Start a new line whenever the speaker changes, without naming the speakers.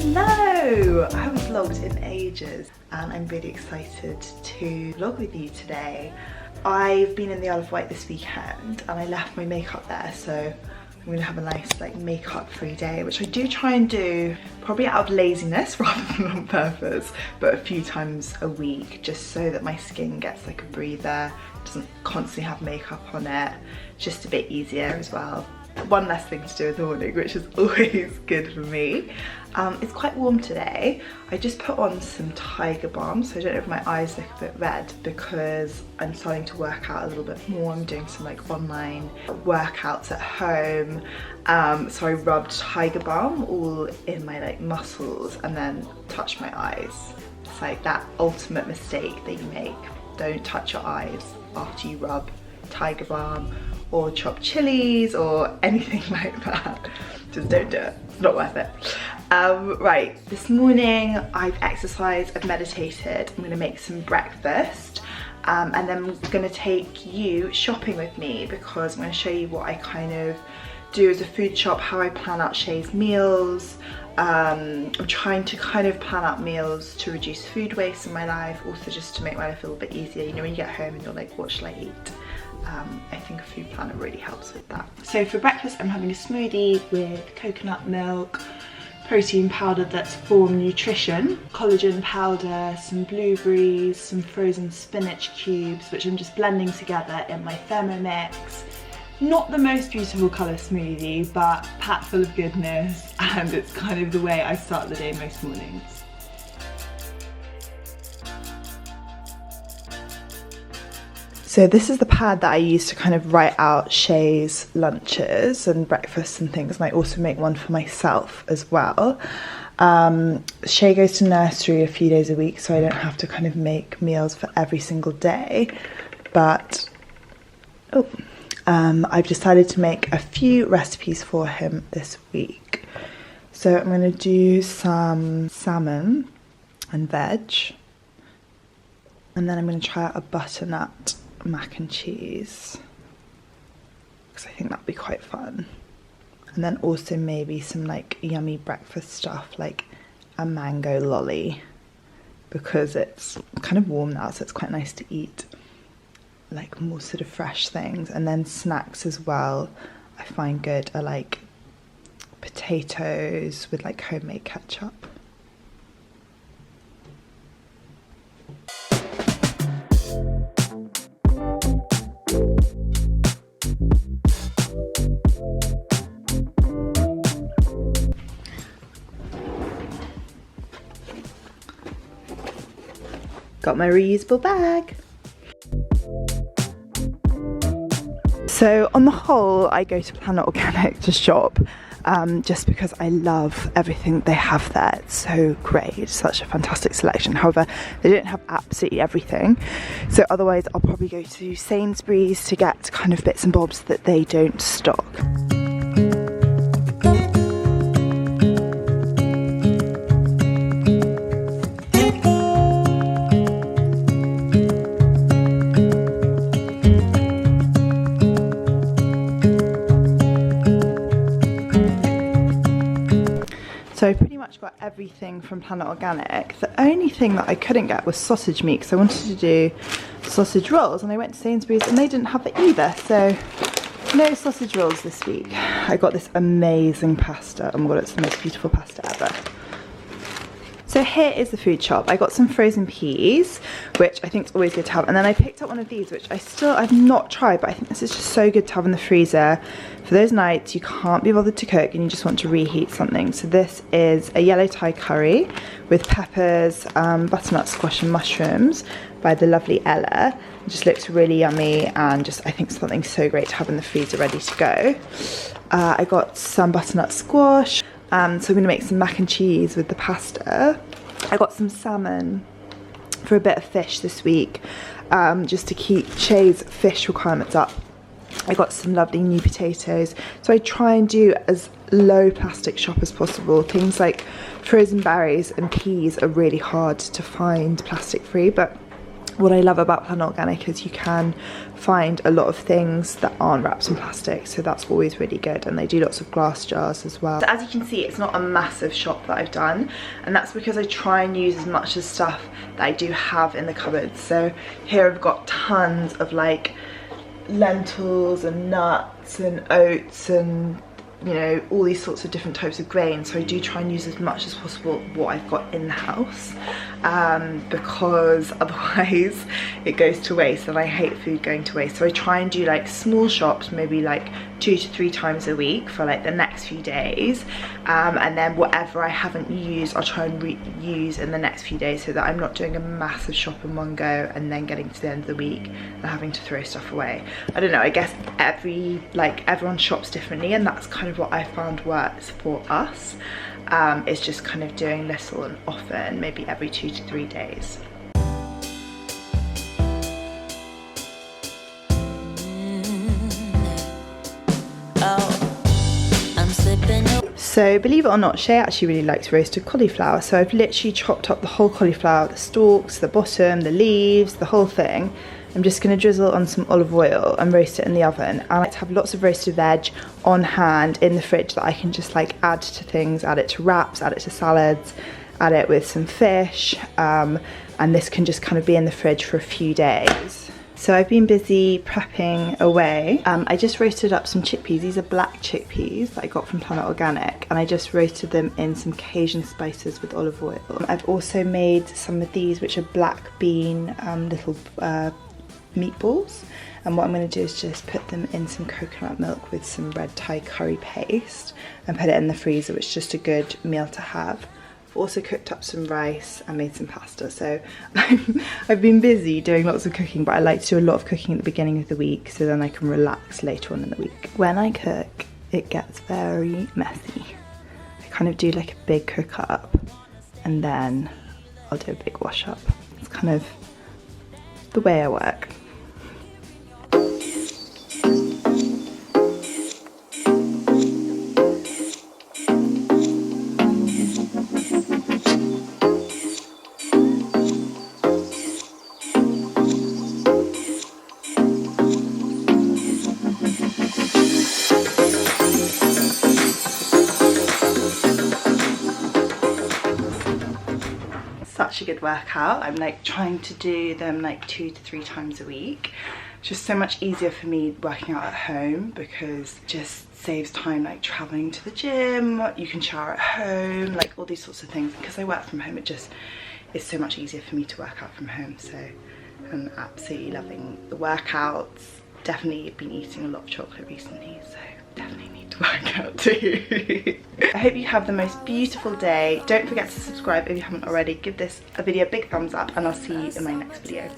Hello! I haven't vlogged in ages and I'm really excited to vlog with you today. I've been in the Isle of Wight this weekend and I left my makeup there, so I'm gonna have a nice like makeup free day, which I do try and do probably out of laziness rather than on purpose, but a few times a week, just so that my skin gets like a breather, doesn't constantly have makeup on it, just a bit easier as well. One less thing to do in the morning, which is always good for me. It's quite warm today. I just put on some Tiger Balm, so I don't know if my eyes look a bit red because I'm starting to work out a little bit more. I'm doing some like online workouts at home. So I rubbed Tiger Balm all in my like muscles and then touched my eyes. It's like that ultimate mistake that you make. Don't touch your eyes after you rub Tiger Balm or chopped chilies or anything like that. Just don't do it, it's not worth it. Right, this morning I've exercised, I've meditated, I'm gonna make some breakfast and then I'm gonna take you shopping with me because I'm gonna show you what I kind of do as a food shop, how I plan out Shay's meals. I'm trying to kind of plan out meals to reduce food waste in my life, also just to make my life a little bit easier. You know, when you get home and you're like, what shall I eat? I think a food planner really helps with that. So for breakfast I'm having a smoothie with coconut milk, protein powder that's for nutrition, collagen powder, some blueberries, some frozen spinach cubes, which I'm just blending together in my Thermomix. Not the most beautiful colour smoothie, but packed full of goodness, and it's kind of the way I start the day most mornings. So this is the pad that I use to kind of write out Shay's lunches and breakfasts and things, and I also make one for myself as well. Shay goes to nursery a few days a week, so I don't have to kind of make meals for every single day, but I've decided to make a few recipes for him this week. So I'm going to do some salmon and veg, and then I'm going to try out a butternut mac and cheese because I think that'd be quite fun, and then also maybe some like yummy breakfast stuff like a mango lolly because it's kind of warm now, so it's quite nice to eat like more sort of fresh things. And then snacks as well I find good are like potatoes with like homemade ketchup. Got my reusable bag. So on the whole, I go to Planet Organic to shop just because I love everything they have there. It's so great, it's such a fantastic selection. However, they don't have absolutely everything. So otherwise, I'll probably go to Sainsbury's to get kind of bits and bobs that they don't stock. So I pretty much got everything from Planet Organic. The only thing that I couldn't get was sausage meat because I wanted to do sausage rolls, and I went to Sainsbury's and they didn't have it either. So no sausage rolls this week. I got this amazing pasta. Oh my god, it's the most beautiful pasta ever. So here is the food shop. I got some frozen peas, which I think is always good to have. And then I picked up one of these, which I've not tried, but I think this is just so good to have in the freezer for those nights you can't be bothered to cook and you just want to reheat something. So this is a yellow Thai curry with peppers, butternut squash and mushrooms by the lovely Ella. It just looks really yummy and just I think something so great to have in the freezer ready to go. I got some butternut squash. So I'm going to make some mac and cheese with the pasta. I got some salmon for a bit of fish this week, just to keep Shay's fish requirements up. I got some lovely new potatoes. So I try and do as low plastic shop as possible. Things like frozen berries and peas are really hard to find plastic free, but what I love about Planet Organic is you can find a lot of things that aren't wrapped in plastic, so that's always really good, and they do lots of glass jars as well. So as you can see, it's not a massive shop that I've done, and that's because I try and use as much of stuff that I do have in the cupboards. So here I've got tons of like lentils and nuts and oats and, you know, all these sorts of different types of grains. So I do try and use as much as possible what I've got in the house, because otherwise it goes to waste, and I hate food going to waste. So I try and do like small shops, maybe like 2 to 3 times a week for like the next few days, and then whatever I haven't used I'll try and reuse in the next few days, so that I'm not doing a massive shop in one go and then getting to the end of the week and having to throw stuff away. I don't know, I guess everyone shops differently, and that's kind of what I found works for us. It's just kind of doing little and often, maybe every 2 to 3 days. So believe it or not, Shay actually really likes roasted cauliflower, so I've literally chopped up the whole cauliflower, the stalks, the bottom, the leaves, the whole thing. I'm just going to drizzle on some olive oil and roast it in the oven. I like to have lots of roasted veg on hand in the fridge that I can just like add to things, add it to wraps, add it to salads, add it with some fish, and this can just kind of be in the fridge for a few days. So I've been busy prepping away. I just roasted up some chickpeas. These are black chickpeas that I got from Planet Organic, and I just roasted them in some Cajun spices with olive oil. I've also made some of these, which are black bean little meatballs, and what I'm going to do is just put them in some coconut milk with some red Thai curry paste and put it in the freezer, which is just a good meal to have. I've also cooked up some rice and made some pasta, so I've been busy doing lots of cooking, but I like to do a lot of cooking at the beginning of the week so then I can relax later on in the week. When I cook, it gets very messy. I kind of do like a big cook up and then I'll do a big wash up. It's kind of the way I work. Such a good workout. I'm like trying to do them like 2 to 3 times a week. It's just so much easier for me working out at home because it just saves time like traveling to the gym. You can shower at home, like all these sorts of things. Because I work from home, it just is so much easier for me to work out from home. So I'm absolutely loving the workouts. Definitely been eating a lot of chocolate recently, so definitely need to work out too. I hope you have the most beautiful day. Don't forget to subscribe if you haven't already. Give this video a big thumbs up, and I'll see you in my next video.